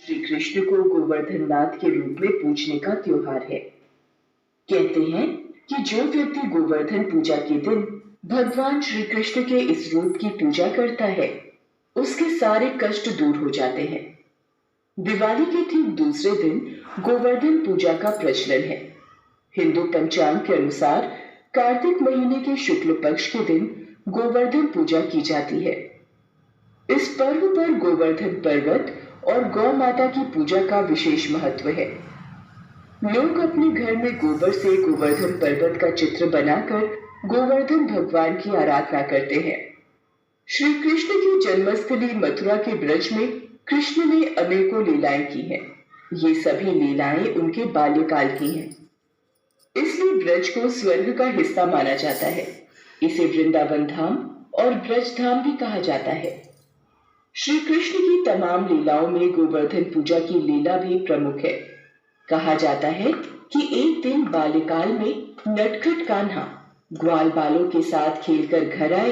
श्री कृष्ण को गोवर्धन नाथ के रूप में पूजने का त्योहार है। कहते हैं कि जो व्यक्ति गोवर्धन पूजा के दिन भगवान श्री कृष्ण के इस रूप की पूजा करता है, उसके सारे कष्ट दूर हो जाते हैं। दिवाली के ठीक दूसरे दिन गोवर्धन पूजा का प्रचलन है। हिंदू पंचांग के अनुसार कार्तिक महीने के शुक्ल पक्ष के दिन गोवर्धन पूजा की जाती है। इस पर्व पर गोवर्धन पर्वत और गौ माता की पूजा का विशेष महत्व है। लोग अपने घर में गोबर से गोवर्धन पर्वत का चित्र बनाकर गोवर्धन भगवान की आराधना करते हैं। श्री कृष्ण की जन्मस्थली मथुरा के ब्रज में कृष्ण ने अनेकों लीलाएं की हैं। ये सभी लीलाएं उनके बाल्यकाल की हैं। इसलिए ब्रज को स्वर्ग का हिस्सा माना जाता है। इसे वृंदावन धाम और ब्रज धाम भी कहा जाता है। श्री कृष्ण की तमाम लीलाओं में गोवर्धन पूजा की लीला भी प्रमुख है। कहा जाता है कि एक दिन बाल्यकाल में नटखट कान्हा ग्वाल बालों के साथ खेलकर घर आए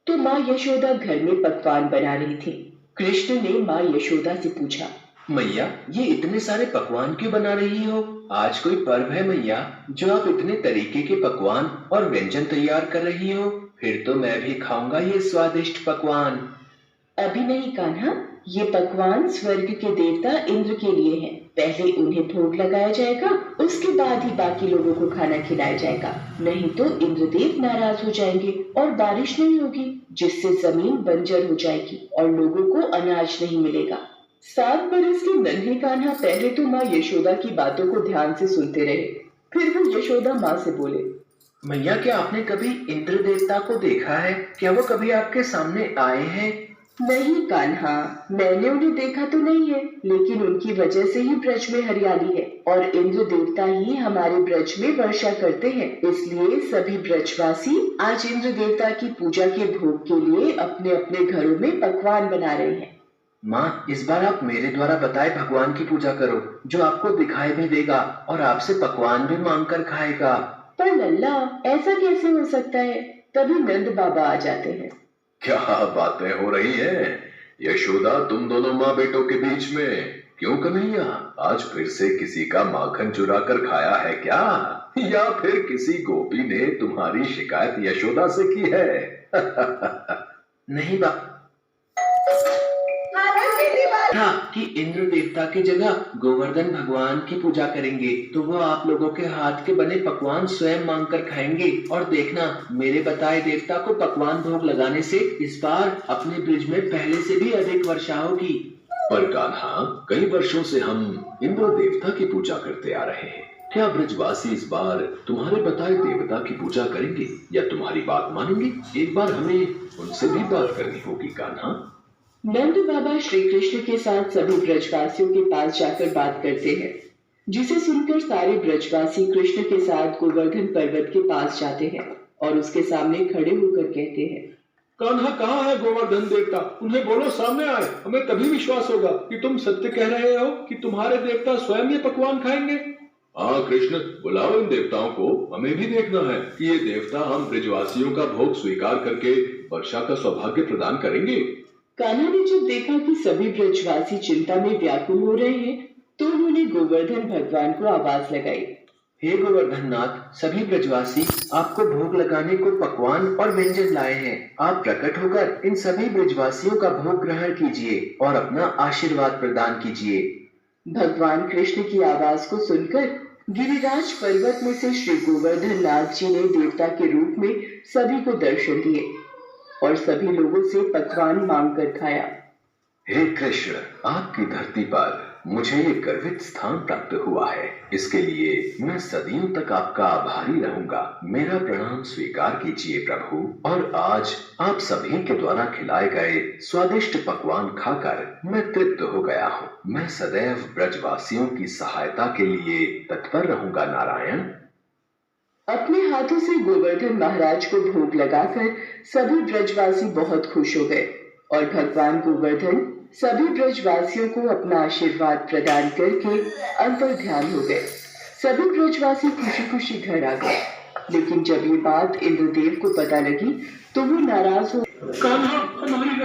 तो माँ यशोदा घर में पकवान बना रही थी। कृष्ण ने माँ यशोदा से पूछा, मैया ये इतने सारे पकवान क्यों बना रही हो? आज कोई पर्व है मैया जो आप इतने तरीके के पकवान और व्यंजन तैयार कर रही हो? फिर तो मैं भी खाऊंगा ये स्वादिष्ट पकवान। अभी नहीं कान्हा, ये पकवान स्वर्ग के देवता इंद्र के लिए हैं। पहले उन्हें भोग लगाया जाएगा, उसके बाद ही बाकी लोगों को खाना खिलाया जाएगा। नहीं तो इंद्रदेव नाराज हो जाएंगे और बारिश नहीं होगी, जिससे जमीन बंजर हो जाएगी और लोगों को अनाज नहीं मिलेगा। 7 बरस के नन्हे कान्हा पहले तो माँ यशोदा की बातों को ध्यान से सुनते रहे। फिर वो यशोदा माँ से बोले, मैया क्या आपने कभी इंद्र देवता को देखा है? क्या वो कभी आपके सामने आए हैं? नहीं कान्हा, मैंने उन्हें देखा तो नहीं है, लेकिन उनकी वजह से ही ब्रज में हरियाली है और इंद्र देवता ही हमारे ब्रज में वर्षा करते हैं। इसलिए सभी ब्रजवासी आज इंद्र देवता की पूजा के भोग के लिए अपने अपने घरों में पकवान बना रहे हैं। माँ, इस बार आप मेरे द्वारा बताए भगवान की पूजा करो, जो आपको दिखाई भी देगा और आपसे पकवान भी मांग कर खाएगा। पर लल्ला, ऐसा कैसे हो सकता है? तभी नंद बाबा आ जाते हैं। क्या बातें हो रही हैं? यशोदा, तुम दोनों माँ बेटों के बीच में क्यों कन्हैया? आज फिर से किसी का माखन चुरा कर खाया है क्या? या फिर किसी गोपी ने तुम्हारी शिकायत यशोदा से की है? नहीं था कि इंद्र देवता की जगह गोवर्धन भगवान की पूजा करेंगे तो वो आप लोगों के हाथ के बने पकवान स्वयं मांग कर खाएंगे और देखना, मेरे बताए देवता को पकवान भोग लगाने से इस बार अपने ब्रिज में पहले से भी अधिक वर्षा होगी। पर कान्हा, कई वर्षों से हम इंद्र देवता की पूजा करते आ रहे हैं। क्या ब्रजवासी इस बार तुम्हारे बताए देवता की पूजा करेंगे या तुम्हारी बात मानेंगे? एक बार हमें उनसे भी बात करनी होगी कान्हा। नंद बाबा श्री कृष्ण के साथ सभी ब्रजवासियों के पास जाकर बात करते हैं, जिसे सुनकर सारे ब्रजवासी कृष्ण के साथ गोवर्धन पर्वत के पास जाते हैं और उसके सामने खड़े होकर कहते हैं, कान्हा, कहाँ है गोवर्धन देवता? उन्हें बोलो सामने आए। हमें तभी विश्वास होगा कि तुम सत्य कह रहे हो कि तुम्हारे देवता स्वयं ये पकवान खाएंगे। हाँ कृष्ण, बुलाओ इन देवताओं को। हमें भी देखना है कि ये देवता हम ब्रजवासियों का भोग स्वीकार करके वर्षा का सौभाग्य प्रदान करेंगे। कान्हा ने जब देखा कि सभी ब्रजवासी चिंता में व्याकुल हो रहे हैं तो उन्होंने गोवर्धन भगवान को आवाज लगाई, हे गोवर्धन नाथ, सभी ब्रजवासी आपको भोग लगाने को पकवान और व्यंजन लाए हैं। आप प्रकट होकर इन सभी ब्रजवासियों का भोग ग्रहण कीजिए और अपना आशीर्वाद प्रदान कीजिए। भगवान कृष्ण की आवाज को सुनकर गिरिराज पर्वत में से श्री गोवर्धन नाथ जी ने देवता के रूप में सभी को दर्शन दिए और सभी लोगों से पकवान मांग कर खाया। हे कृष्ण, आपकी धरती पर मुझे ये गर्वित स्थान प्राप्त हुआ है। इसके लिए मैं सदियों तक आपका आभारी रहूंगा। मेरा प्रणाम स्वीकार कीजिए प्रभु। और आज आप सभी के द्वारा खिलाए गए स्वादिष्ट पकवान खाकर मैं तृप्त हो गया हूँ। मैं सदैव ब्रजवासियों की सहायता के लिए तत्पर रहूंगा नारायण। अपने हाथों से गोवर्धन महाराज को भोग लगाकर सभी ब्रजवासी बहुत खुश हो गए और भगवान गोवर्धन सभी ब्रजवासियों को अपना आशीर्वाद प्रदान करके अंतर ध्यान हो गए। सभी ब्रजवासी खुशी खुशी घर आ गए, लेकिन जब ये बात इंद्रदेव को पता लगी तो वो नाराज हो। कान्हा, हमारी